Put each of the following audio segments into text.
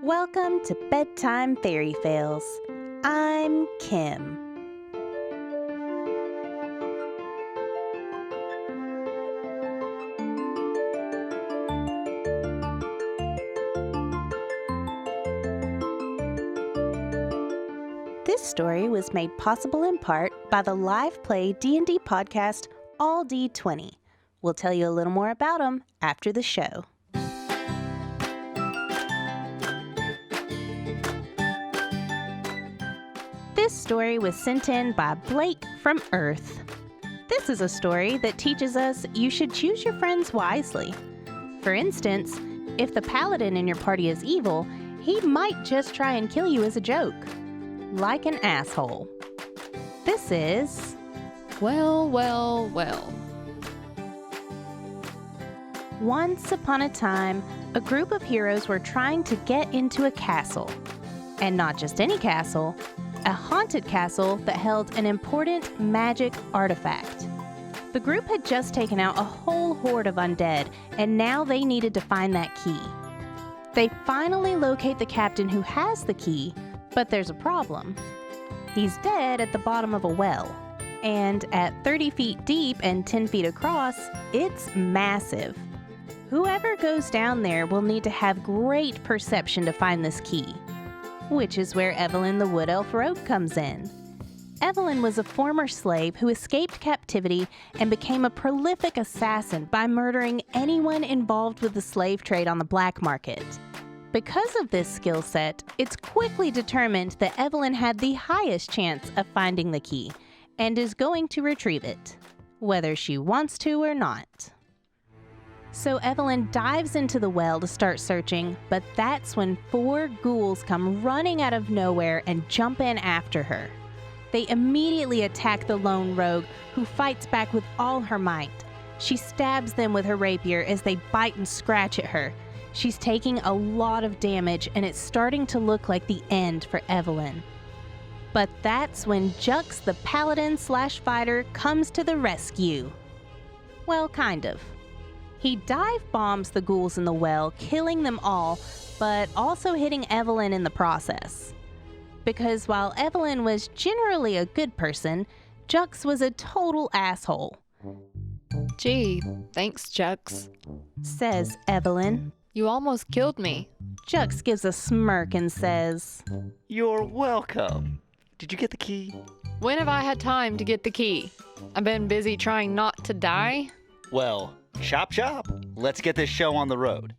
Welcome to Bedtime FairyFails. I'm Kim. This story was made possible in part by the live play D&D podcast All D20. We'll tell you a little more about them after the show. This story was sent in by Blake from Earth. This is a story that teaches us you should choose your friends wisely. For instance, if the paladin in your party is evil, he might just try and kill you as a joke. Like an asshole. This is... Well. Once upon a time, a group of heroes were trying to get into a castle. And not just any castle, a haunted castle that held an important magic artifact. The group had just taken out a whole horde of undead, and now they needed to find that key. They finally locate the captain who has the key, but there's a problem. He's dead at the bottom of a well, and at 30 feet deep and 10 feet across, it's massive. Whoever goes down there will need to have great perception to find this key, which is where Evelyn the Wood Elf Rogue comes in. Evelyn was a former slave who escaped captivity and became a prolific assassin by murdering anyone involved with the slave trade on the black market. Because of this skill set, it's quickly determined that Evelyn had the highest chance of finding the key and is going to retrieve it, whether she wants to or not. So Evelyn dives into the well to start searching, but that's when 4 ghouls come running out of nowhere and jump in after her. They immediately attack the lone rogue, who fights back with all her might. She stabs them with her rapier as they bite and scratch at her. She's taking a lot of damage, and it's starting to look like the end for Evelyn. But that's when Jux the paladin/fighter comes to the rescue. Well, kind of. He dive bombs the ghouls in the well, killing them all, but also hitting Evelyn in the process. Because while Evelyn was generally a good person, Jux was a total asshole. Gee, thanks, Jux, says Evelyn. You almost killed me. Jux gives a smirk and says, You're welcome. Did you get the key? When have I had time to get the key? I've been busy trying not to die. Well, chop. Let's get this show on the road.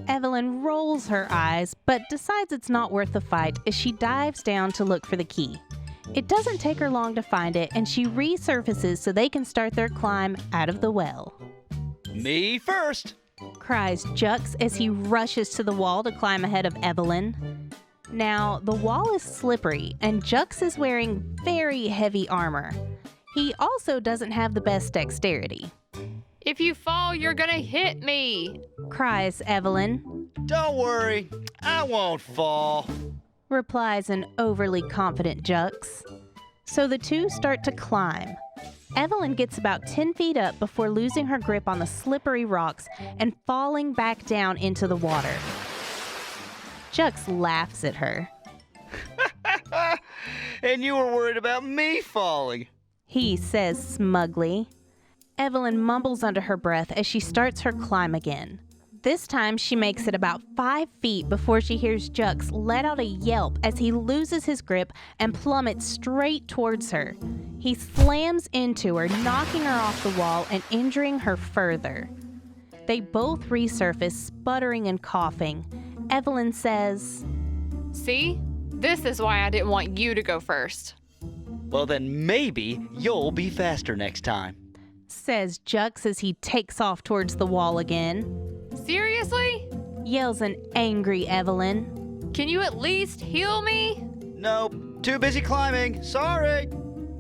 Evelyn rolls her eyes, but decides it's not worth the fight as she dives down to look for the key. It doesn't take her long to find it, and she resurfaces so they can start their climb out of the well. Me first, cries Jux as he rushes to the wall to climb ahead of Evelyn. Now, the wall is slippery, and Jux is wearing very heavy armor. He also doesn't have the best dexterity. If you fall, you're gonna hit me, cries Evelyn. Don't worry, I won't fall, replies an overly confident Jux. So the two start to climb. Evelyn gets about 10 feet up before losing her grip on the slippery rocks and falling back down into the water. Jux laughs at her. And you were worried about me falling, he says smugly. Evelyn mumbles under her breath as she starts her climb again. This time she makes it about 5 feet before she hears Jux let out a yelp as he loses his grip and plummets straight towards her. He slams into her, knocking her off the wall and injuring her further. They both resurface, sputtering and coughing. Evelyn says, See? This is why I didn't want you to go first. Well, then maybe you'll be faster next time, says Jux as he takes off towards the wall again. Seriously? Yells an angry Evelyn. Can you at least heal me? Nope, too busy climbing, sorry.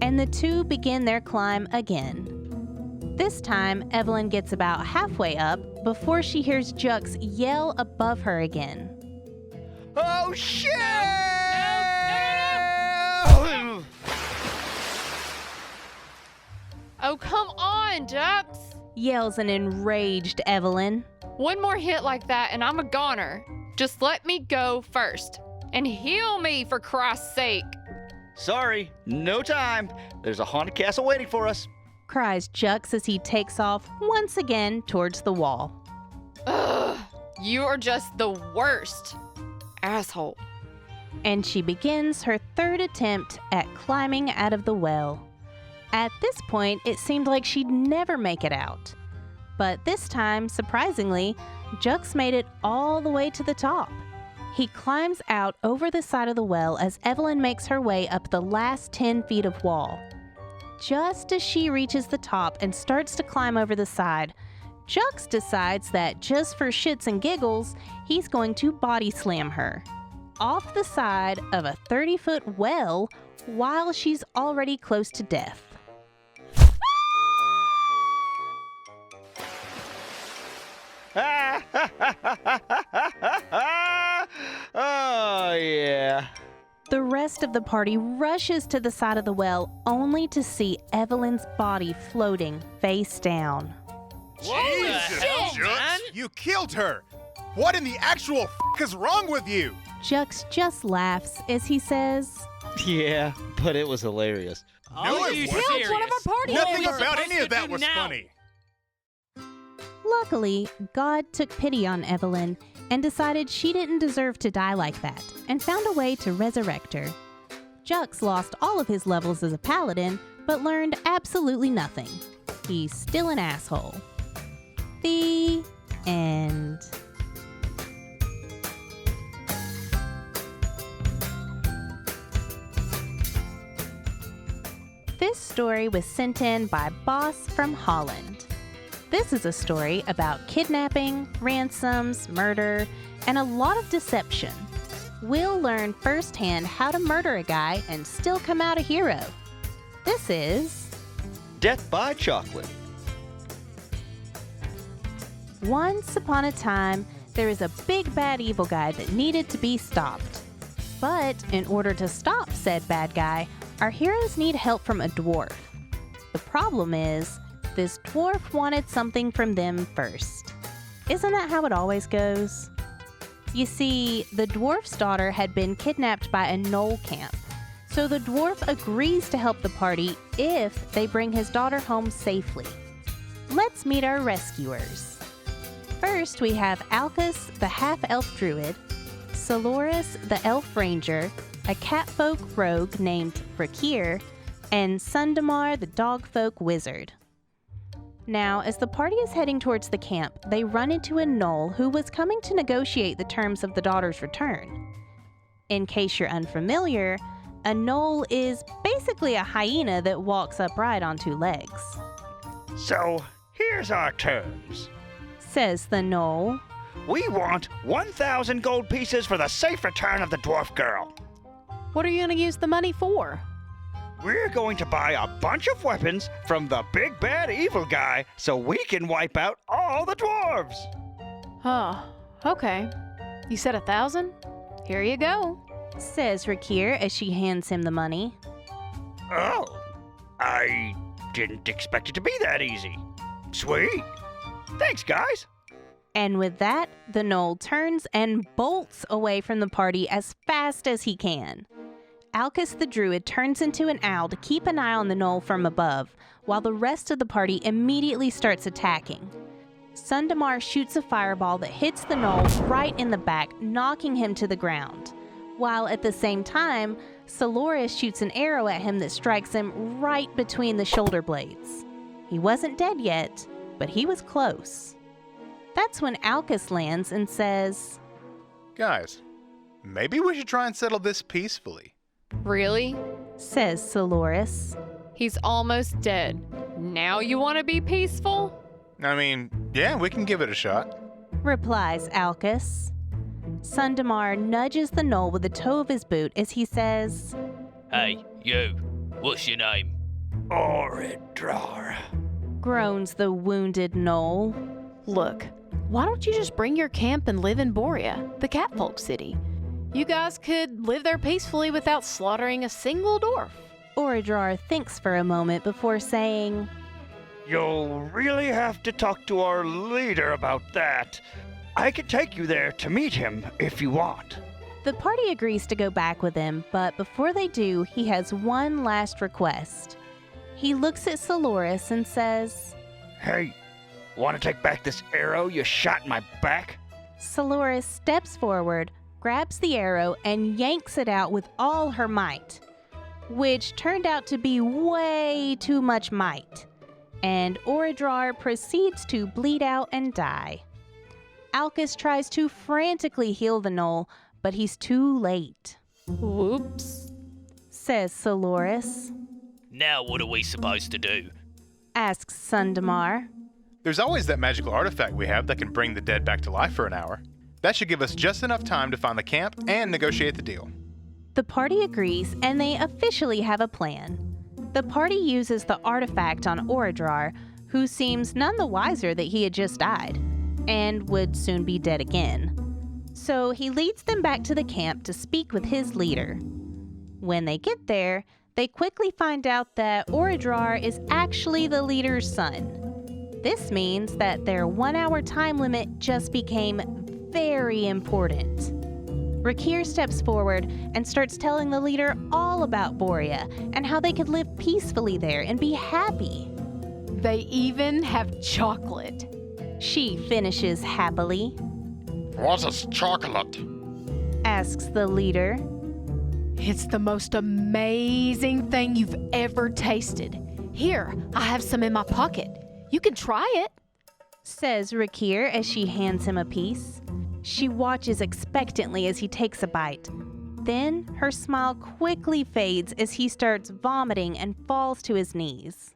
And the two begin their climb again. This time, Evelyn gets about halfway up before she hears Jux yell above her again. Oh, shit! No. Oh, come on, Jux! Yells an enraged Evelyn. One more hit like that and I'm a goner. Just let me go first. And heal me, for Christ's sake. Sorry, no time. There's a haunted castle waiting for us. Cries Jux as he takes off once again towards the wall. Ugh, you are just the worst. Asshole. And she begins her third attempt at climbing out of the well. At this point, it seemed like she'd never make it out. But this time, surprisingly, Jux made it all the way to the top. He climbs out over the side of the well as Evelyn makes her way up the last 10 feet of wall. Just as she reaches the top and starts to climb over the side, Jux decides that just for shits and giggles, he's going to body slam her off the side of a 30-foot well while she's already close to death. Oh, yeah. The rest of the party rushes to the side of the well only to see Evelyn's body floating face down. Jesus, Jux! You killed her! What in the actual f*** is wrong with you? Jux just laughs as he says, Yeah, but it was hilarious. No, it wasn't. Killed one of our party Nothing members. about any of that was funny. Luckily, God took pity on Evelyn and decided she didn't deserve to die like that and found a way to resurrect her. Jux lost all of his levels as a paladin, but learned absolutely nothing. He's still an asshole. The end. This story was sent in by Boss from Holland. This is a story about kidnapping, ransoms, murder, and a lot of deception. We'll learn firsthand how to murder a guy and still come out a hero. This is Death by chocolate. Once upon a time, there was a big bad evil guy that needed to be stopped. But in order to stop said bad guy, our heroes need help from a dwarf. The problem is, this dwarf wanted something from them first. Isn't that how it always goes? You see, the dwarf's daughter had been kidnapped by a gnoll camp, so the dwarf agrees to help the party if they bring his daughter home safely. Let's meet our rescuers. First, we have Alcus, the half-elf druid, Soloris, the elf ranger, a catfolk rogue named Frakir, and Sundamar, the dogfolk wizard. Now, as the party is heading towards the camp, they run into a gnoll who was coming to negotiate the terms of the daughter's return. In case you're unfamiliar, a gnoll is basically a hyena that walks upright on two legs. So, here's our terms. Says the gnoll. We want 1,000 gold pieces for the safe return of the dwarf girl. What are you going to use the money for? We're going to buy a bunch of weapons from the big bad evil guy so we can wipe out all the dwarves. Oh, okay. You said 1,000? Here you go. Says Rakir as she hands him the money. Oh, I didn't expect it to be that easy. Sweet. Thanks, guys. And with that, the gnoll turns and bolts away from the party as fast as he can. Alcus the druid turns into an owl to keep an eye on the gnoll from above, while the rest of the party immediately starts attacking. Sundamar shoots a fireball that hits the gnoll right in the back, knocking him to the ground, while at the same time, Soloris shoots an arrow at him that strikes him right between the shoulder blades. He wasn't dead yet, but he was close. That's when Alcus lands and says, Guys, maybe we should try and settle this peacefully. Really? Says Soloris. He's almost dead. Now you want to be peaceful? I mean, yeah, we can give it a shot. Replies Alcus. Sundamar nudges the gnoll with the toe of his boot as he says, Hey, you. What's your name? Oridrar. groans the wounded gnoll. Look, why don't you just bring your camp and live in Borea, the catfolk city? You guys could live there peacefully without slaughtering a single dwarf. Oridrar thinks for a moment before saying, You'll really have to talk to our leader about that. I could take you there to meet him if you want. The party agrees to go back with him, but before they do, he has one last request. He looks at Soloris and says, Hey, want to take back this arrow you shot in my back? Soloris steps forward, grabs the arrow, and yanks it out with all her might, which turned out to be way too much might, and Oradrar proceeds to bleed out and die. Alcus tries to frantically heal the gnoll, but he's too late. Whoops, Says Soloris. Now what are we supposed to do? Asks Sundamar. There's always that magical artifact we have that can bring the dead back to life for an hour. That should give us just enough time to find the camp and negotiate the deal. The party agrees, and they officially have a plan. The party uses the artifact on Oradrar, who seems none the wiser that he had just died, and would soon be dead again. So he leads them back to the camp to speak with his leader. When they get there, they quickly find out that Oradrar is actually the leader's son. This means that their 1 hour time limit just became very important. Rakir steps forward and starts telling the leader all about Borea and how they could live peacefully there and be happy. they even have chocolate. She finishes happily. What is chocolate? Asks the leader. It's the most amazing thing you've ever tasted. Here, I have some in my pocket. You can try it. Says Rakir as she hands him a piece. She watches expectantly as he takes a bite. Then her smile quickly fades as he starts vomiting and falls to his knees.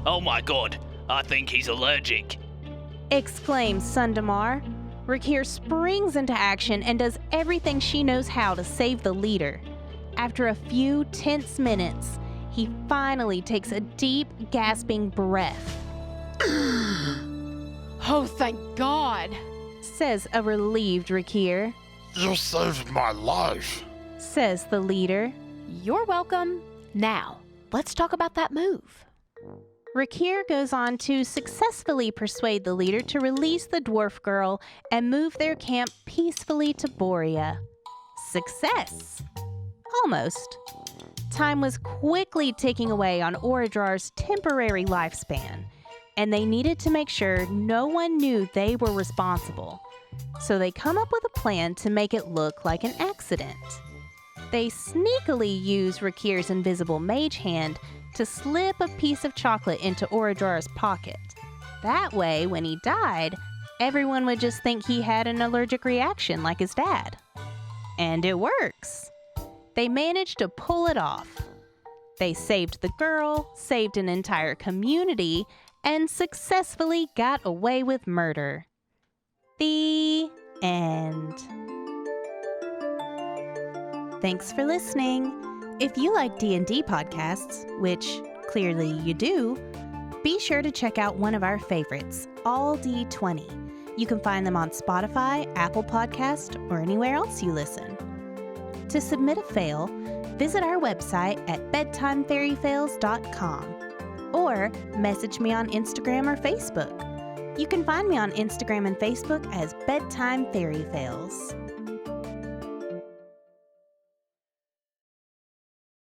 Oh my god, I think he's allergic. Exclaims Sundamar. Rakir springs into action and does everything she knows how to save the leader. After a few tense minutes, he finally takes a deep, gasping breath. Oh, thank God. Says a relieved Rakir. You saved my life. Says the leader. You're welcome. Now, let's talk about that move. Rakir goes on to successfully persuade the leader to release the dwarf girl and move their camp peacefully to Borea. Success! Almost. Time was quickly ticking away on Oradrar's temporary lifespan, and they needed to make sure no one knew they were responsible. So they come up with a plan to make it look like an accident. They sneakily use Rakir's invisible mage hand to slip a piece of chocolate into Oradrar's pocket. That way, when he died, everyone would just think he had an allergic reaction like his dad. And it works. They managed to pull it off. They saved the girl, saved an entire community, and successfully got away with murder. The end. Thanks for listening. If you like D&D podcasts, which clearly you do, be sure to check out one of our favorites, All D20. You can find them on Spotify, Apple Podcast, or anywhere else you listen. To submit a fail, visit our website at bedtimefairyfails.com or message me on Instagram or Facebook. You can find me on Instagram and Facebook as Bedtime FairyFails.